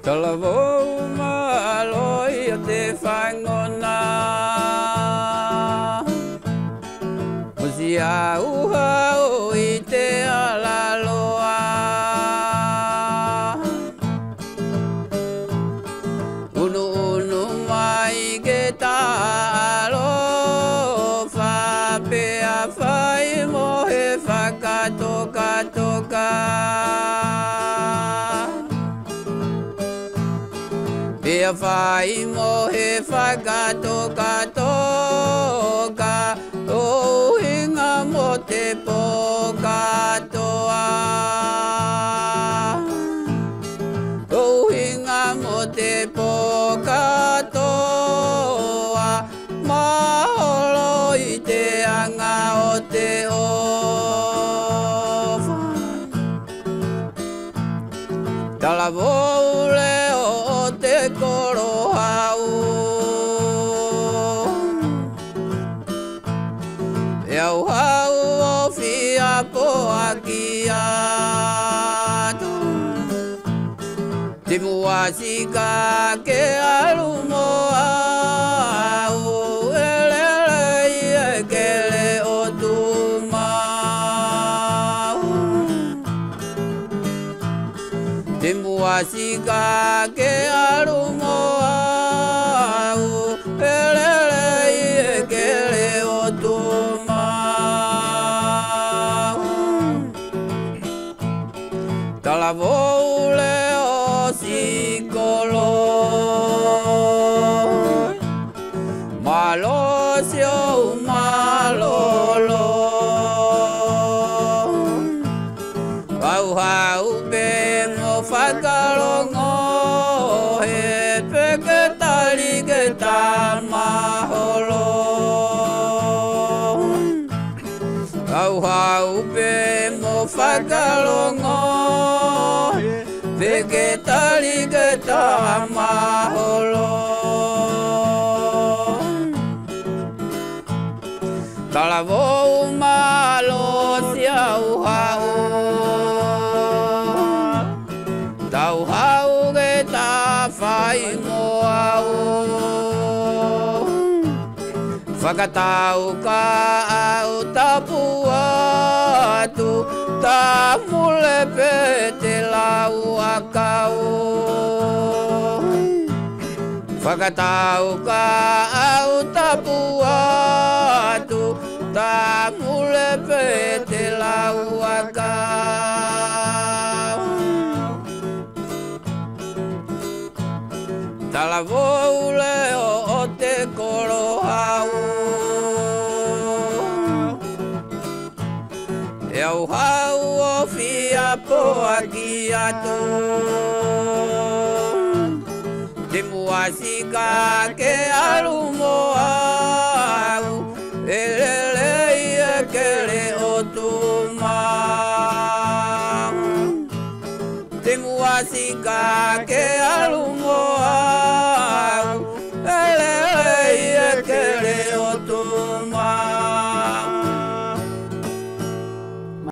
Talavou maloi o te whaingona Musi au hau i te alaloa Unu unu mai ke talo Whapea whai mo he whakatoka toka Pea whai mo he whakatoka toka O hinga mo te poka toa O hinga mo te poka toa Maholo i te anga o te ofa Talavou leo o te koro hau E au hau o fia poa ki atu Te mua sika ke alu moa au Elele i e kele o tu mau Te mua sika ke alu moa au Elele i e kele o tu mau Talavou leo sikolo Malosio malolo Hau hau pe mo whakalongo He peke tali ke tamaholo Hau hau pe mo whakalongo Peke tali ke tamaholo Talavou malo si au hau Tau hau ke ta whai mo au Whakatau ka au tapu atu Ta mule pe te lau akau Whakatau ka au tapu atu Ta mule pe te lau akau Talavou leo o te koro hau E au hau o fia poa ki atu Te mua sika ke alu moa au Elele i e kele o tu mau Te mua sika ke alu moa au